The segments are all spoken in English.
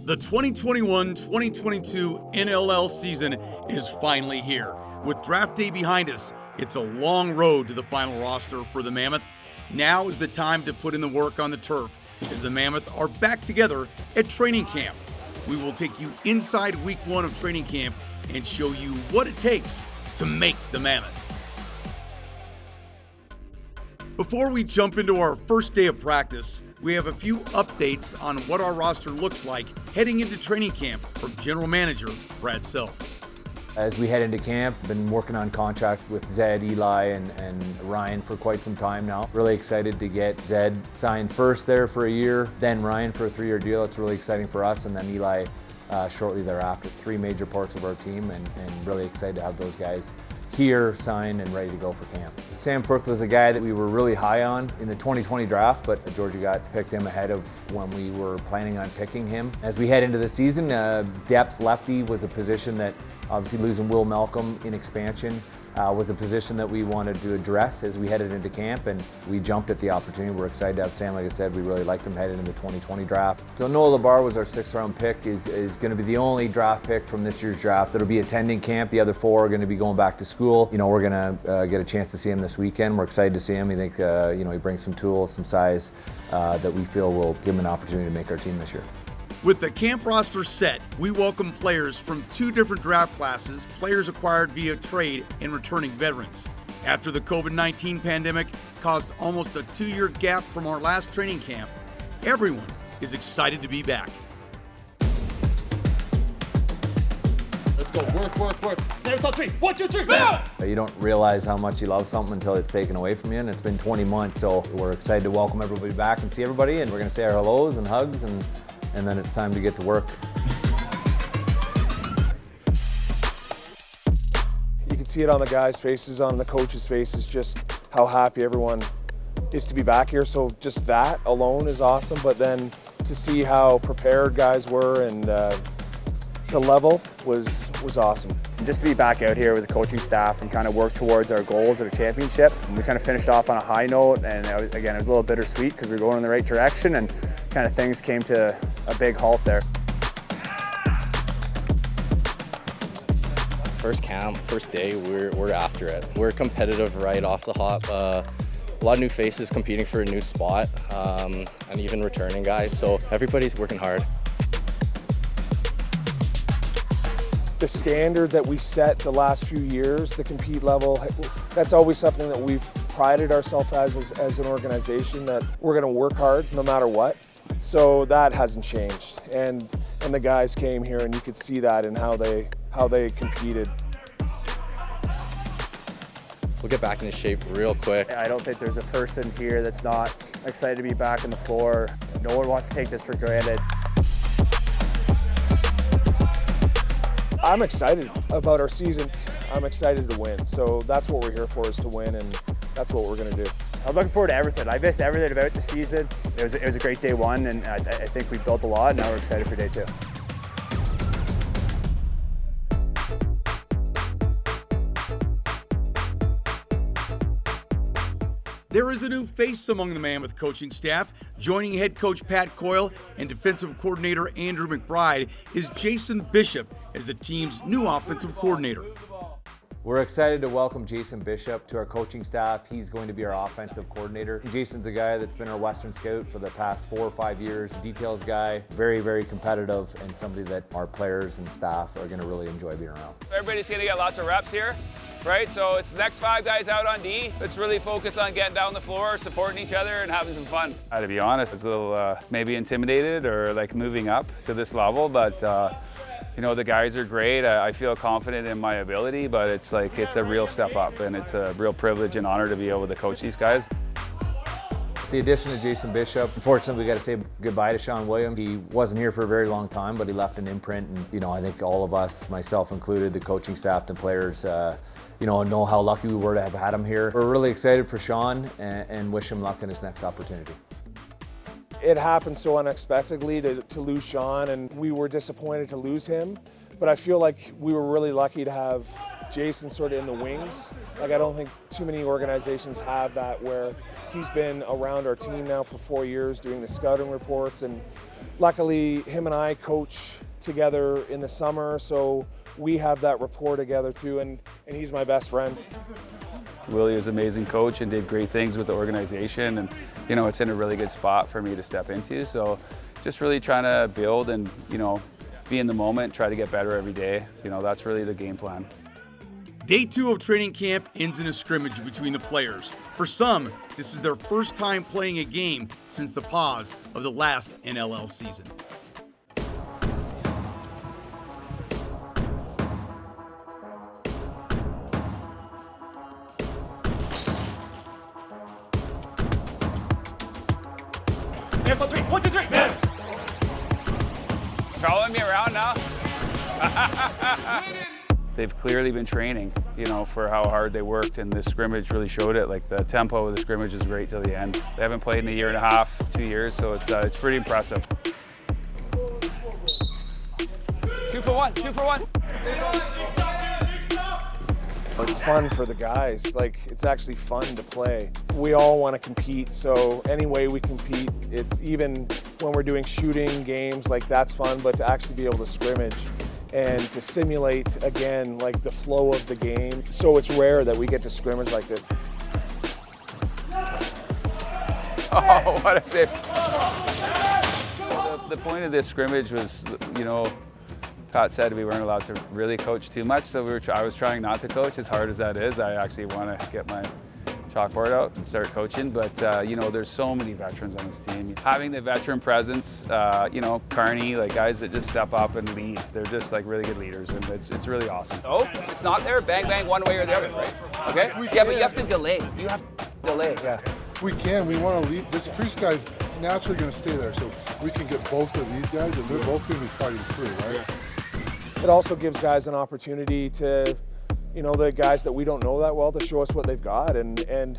The 2021-2022 NLL season is finally here. With draft day behind us, it's a long road to the final roster for the Mammoth. Now is the time to put in the work on the turf, as the Mammoth are back together at training camp. We will take you inside week one of training camp and show you what it takes to make the Mammoth. Before we jump into our first day of practice, we have a few updates on what our roster looks like heading into training camp from General Manager Brad Self. As we head into camp, been working on contracts with Zed, Eli, and Ryan for quite some time now. Really excited to get Zed signed first there for a year, then Ryan for a 3-year deal. It's really exciting for us, and then Eli shortly thereafter. 3 major parts of our team, and really excited to have those guys here, signed, and ready to go for camp. Sam Firth was a guy that we were really high on in the 2020 draft, but Georgia picked him ahead of when we were planning on picking him. As we head into the season, depth lefty was a position that, obviously losing Will Malcolm in expansion, was a position that we wanted to address as we headed into camp, and we jumped at the opportunity. We're excited to have Sam. Like I said, we really liked him headed into the 2020 draft. So Noah Labar was our 6th-round pick, is going to be the only draft pick from this year's draft that'll be attending camp. The other 4 are going to be going back to school. You know, we're going to get a chance to see him this weekend. We're excited to see him. We think he brings some tools, some size that we feel will give him an opportunity to make our team this year. With the camp roster set, we welcome players from 2 different draft classes, players acquired via trade, and returning veterans. After the COVID-19 pandemic caused almost a 2-year gap from our last training camp, everyone is excited to be back. Let's go, work. There's on 3, 1, 2, 3, go! You don't realize how much you love something until it's taken away from you, and it's been 20 months, so we're excited to welcome everybody back and see everybody, and we're going to say our hellos and hugs, and then it's time to get to work. You can see it on the guys' faces, on the coaches' faces, just how happy everyone is to be back here. So just that alone is awesome, but then to see how prepared guys were, and the level was awesome. Just to be back out here with the coaching staff and kind of work towards our goals of a championship. And we kind of finished off on a high note, and again, it was a little bittersweet because we were going in the right direction, and kind of things came to a big halt there. First camp, first day, we're after it. We're competitive right off the hop. A lot of new faces competing for a new spot, and even returning guys, so everybody's working hard. The standard that we set the last few years, the compete level, that's always something that we've prided ourselves as an organization, that we're going to work hard no matter what. So that hasn't changed, and the guys came here, and you could see that in how they competed. We'll get back into shape real quick. I don't think there's a person here that's not excited to be back on the floor. No one wants to take this for granted. I'm excited about our season. I'm excited to win. So that's what we're here for, is to win, and that's what we're going to do. I'm looking forward to everything. I missed everything about the season. It was a great day 1, and I think we built a lot. Now we're excited for day 2. There is a new face among the Mammoth coaching staff. Joining head coach Pat Coyle and defensive coordinator Andrew McBride is Jason Bishop as the team's new offensive coordinator. We're excited to welcome Jason Bishop to our coaching staff. He's going to be our offensive coordinator. Jason's a guy that's been our Western Scout for the past 4 or 5 years. Details guy, very, very competitive, and somebody that our players and staff are going to really enjoy being around. Everybody's going to get lots of reps here, right? So it's the next 5 guys out on D. Let's really focus on getting down the floor, supporting each other, and having some fun. To be honest, it's a little maybe intimidated or like moving up to this level, but the guys are great. I feel confident in my ability, but it's a real step up, and it's a real privilege and honor to be able to coach these guys. The addition of Jason Bishop, unfortunately, we got to say goodbye to Sean Williams. He wasn't here for a very long time, but he left an imprint, and I think all of us, myself included, the coaching staff, the players, know how lucky we were to have had him here. We're really excited for Sean and wish him luck in his next opportunity. It happened so unexpectedly to lose Sean, and we were disappointed to lose him. But I feel like we were really lucky to have Jason sort of in the wings. I don't think too many organizations have that, where he's been around our team now for 4 years doing the scouting reports, and luckily, him and I coach together in the summer, so we have that rapport together too, and he's my best friend. Willie is an amazing coach and did great things with the organization, and you know, it's in a really good spot for me to step into. So just really trying to build and, you know, be in the moment, try to get better every day. You know, that's really the game plan. Day 2 of training camp ends in a scrimmage between the players. For some, this is their first time playing a game since the pause of the last NLL season. Mammoth on 3. 1, 2, 3. Mammoth. Following me around now? They've clearly been training, you know, for how hard they worked, and this scrimmage really showed it. Like, the tempo of the scrimmage is great till the end. They haven't played in a year and a half, 2 years, so it's pretty impressive. 2 for 1, 2 for 1. It's fun for the guys. Like, it's actually fun to play. We all want to compete, so any way we compete, even when we're doing shooting games, like, that's fun, but to actually be able to scrimmage and to simulate, again, like, the flow of the game. So it's rare that we get to scrimmage like this. Oh, what a save. The point of this scrimmage was, you know, Pat said we weren't allowed to really coach too much, so I was trying not to coach, as hard as that is. I actually want to get my chalkboard out and start coaching, but you know, there's so many veterans on this team. Having the veteran presence, you know, Carney, like guys that just step up and lead, they're just like really good leaders, and it's really awesome. Oh, it's not there. Bang, bang, one way or the other, right? Okay? Yeah, but you have to delay. You have to delay, yeah. We can. We want to lead. This crease guy's naturally going to stay there, so we can get both of these guys, and they're both going to be fighting through, right? It also gives guys an opportunity to, you know, the guys that we don't know that well, to show us what they've got. And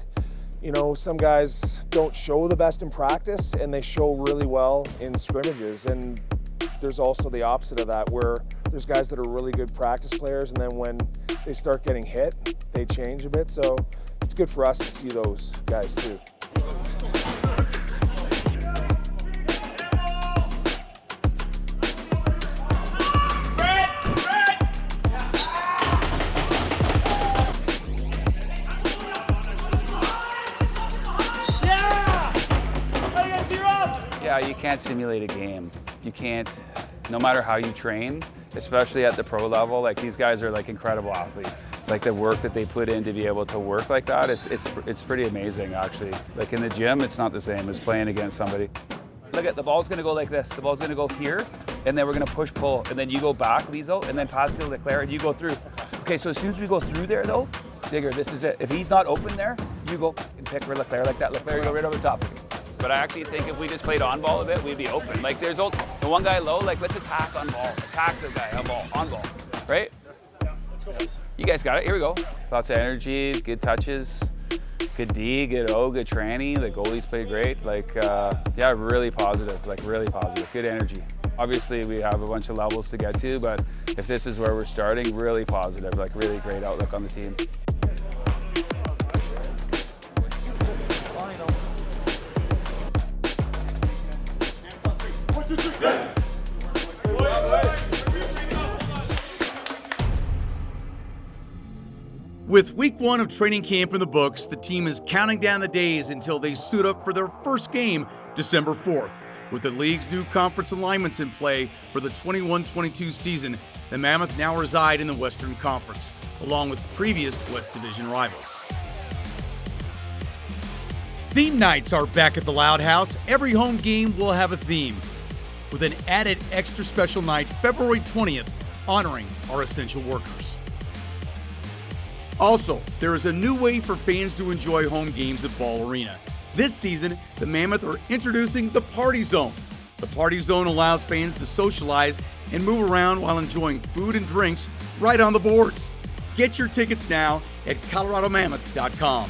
you know, some guys don't show the best in practice, and they show really well in scrimmages. And there's also the opposite of that, where there's guys that are really good practice players, and then when they start getting hit, they change a bit. So it's good for us to see those guys too. Yeah, you can't simulate a game. You can't, no matter how you train, especially at the pro level. Like, these guys are like incredible athletes. Like, the work that they put in to be able to work like that, it's pretty amazing actually. Like, in the gym, it's not the same as playing against somebody. Look at, the ball's gonna go like this. The ball's gonna go here, and then we're gonna push pull, and then you go back, Liesel, and then pass to Leclerc, and you go through. Okay, so as soon as we go through there though, Digger, this is it. If he's not open there, you go and pick for Leclerc like that. Leclerc, you go right over the top. But I actually think if we just played on ball a bit, we'd be open. Like, there's the one guy low, like, let's attack on ball. Attack the guy on ball, right? Yeah, let's go, boys. You guys got it, here we go. Lots of energy, good touches, good D, good O, good tranny. The goalies played great. Like, yeah, really positive, good energy. Obviously, we have a bunch of levels to get to, but if this is where we're starting, really positive, like really great outlook on the team. With week 1 of training camp in the books, the team is counting down the days until they suit up for their first game December 4th. With the league's new conference alignments in play for the 21-22 season, the Mammoth now reside in the Western Conference, along with previous West Division rivals. Theme nights are back at the Loud House. Every home game will have a theme, with an added extra special night February 20th honoring our essential workers. Also, there is a new way for fans to enjoy home games at Ball Arena. This season, the Mammoth are introducing the Party Zone. The Party Zone allows fans to socialize and move around while enjoying food and drinks right on the boards. Get your tickets now at coloradomammoth.com.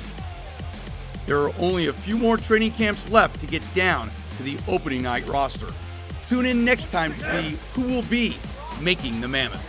There are only a few more training camps left to get down to the opening night roster. Tune in next time to see who will be making the Mammoth.